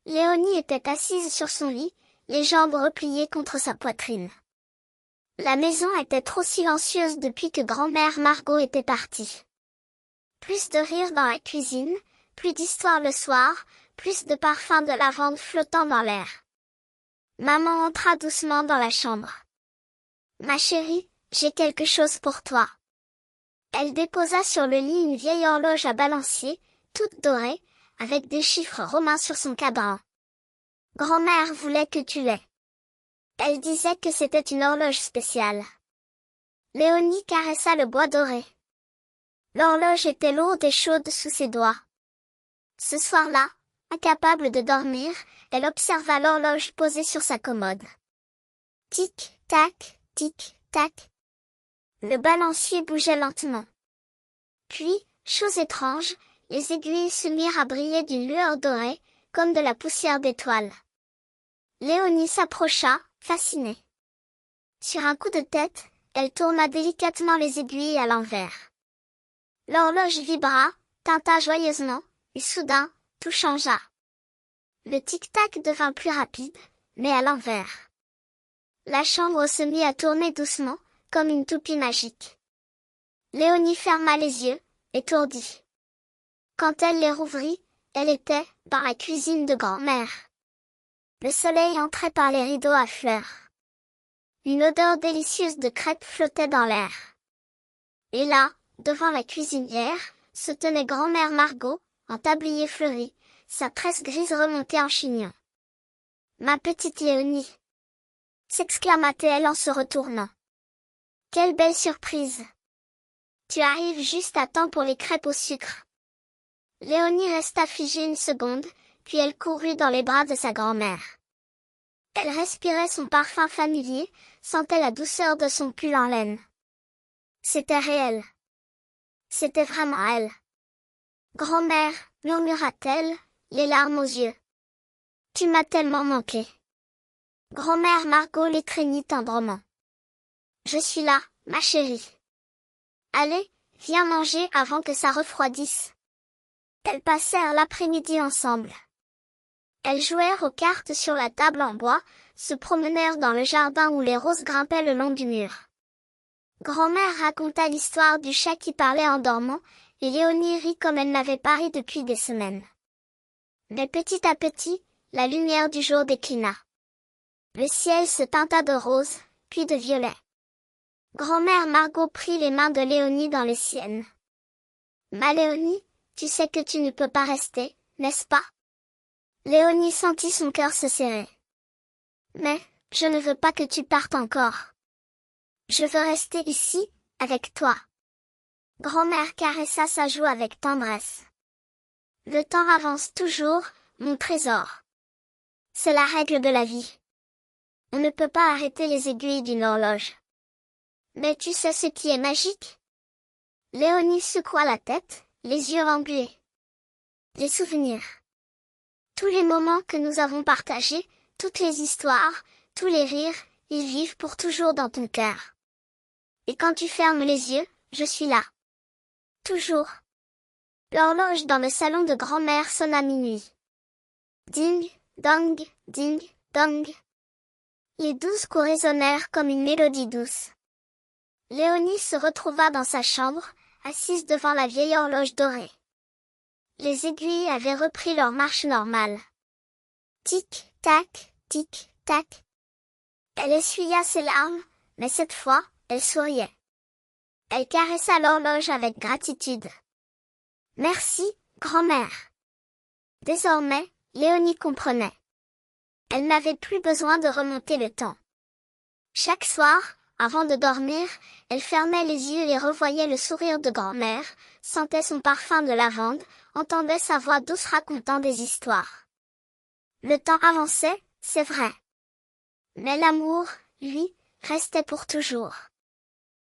Léonie était assise sur son lit, les jambes repliées contre sa poitrine. La maison était trop silencieuse depuis que grand-mère Margot était partie. Plus de rire dans la cuisine, plus d'histoires le soir, plus de parfums de lavande flottant dans l'air. Maman entra doucement dans la chambre. Ma chérie, j'ai quelque chose pour toi. Elle déposa sur le lit une vieille horloge à balancier, toute dorée, avec des chiffres romains sur son cadran. Grand-mère voulait que tu l'aies. Elle disait que c'était une horloge spéciale. Léonie caressa le bois doré. L'horloge était lourde et chaude sous ses doigts. Ce soir-là, incapable de dormir, elle observa l'horloge posée sur sa commode. Tic-tac, tic-tac. Le balancier bougeait lentement. Puis, chose étrange, les aiguilles se mirent à briller d'une lueur dorée, comme de la poussière d'étoiles. Léonie s'approcha, fascinée. Sur un coup de tête, elle tourna délicatement les aiguilles à l'envers. L'horloge vibra, tinta joyeusement, et soudain, tout changea. Le tic-tac devint plus rapide, mais à l'envers. La chambre se mit à tourner doucement, comme une toupie magique. Léonie ferma les yeux, étourdie. Quand elle les rouvrit, elle était, dans la cuisine de grand-mère. Le soleil entrait par les rideaux à fleurs. Une odeur délicieuse de crêpes flottait dans l'air. Et là, devant la cuisinière, se tenait grand-mère Margot, en tablier fleuri, sa tresse grise remontée en chignon. « Ma petite Léonie !» s'exclama-t-elle en se retournant. « Quelle belle surprise! Tu arrives juste à temps pour les crêpes au sucre. » Léonie resta figée une seconde, puis elle courut dans les bras de sa grand-mère. Elle respirait son parfum familier, sentait la douceur de son pull en laine. C'était réel. C'était vraiment elle. Grand-mère, murmura-t-elle, les larmes aux yeux. Tu m'as tellement manqué. Grand-mère Margot l'étreignit tendrement. Je suis là, ma chérie. Allez, viens manger avant que ça refroidisse. Elles passèrent l'après-midi ensemble. Elles jouèrent aux cartes sur la table en bois, se promenèrent dans le jardin où les roses grimpaient le long du mur. Grand-mère raconta l'histoire du chat qui parlait en dormant, et Léonie rit comme elle n'avait pas ri depuis des semaines. Mais petit à petit, la lumière du jour déclina. Le ciel se teinta de rose, puis de violet. Grand-mère Margot prit les mains de Léonie dans les siennes. « Ma Léonie, tu sais que tu ne peux pas rester, n'est-ce pas ?» Léonie sentit son cœur se serrer. « Mais, je ne veux pas que tu partes encore. Je veux rester ici, avec toi. » Grand-mère caressa sa joue avec tendresse. « Le temps avance toujours, mon trésor. C'est la règle de la vie. On ne peut pas arrêter les aiguilles d'une horloge. Mais tu sais ce qui est magique ?» Léonie secoua la tête, les yeux embués. « Les souvenirs. Tous les moments que nous avons partagés, toutes les histoires, tous les rires, ils vivent pour toujours dans ton cœur. Et quand tu fermes les yeux, je suis là. Toujours. » L'horloge dans le salon de grand-mère sonna minuit. Ding, dong, ding, dong. Les 12 coups résonnèrent comme une mélodie douce. Léonie se retrouva dans sa chambre, assise devant la vieille horloge dorée. Les aiguilles avaient repris leur marche normale. Tic-tac, tic-tac. Elle essuya ses larmes, mais cette fois, elle souriait. Elle caressa l'horloge avec gratitude. « Merci, grand-mère. » Désormais, Léonie comprenait. Elle n'avait plus besoin de remonter le temps. Chaque soir, avant de dormir, elle fermait les yeux et revoyait le sourire de grand-mère, sentait son parfum de lavande, entendait sa voix douce racontant des histoires. Le temps avançait, c'est vrai. Mais l'amour, lui, restait pour toujours.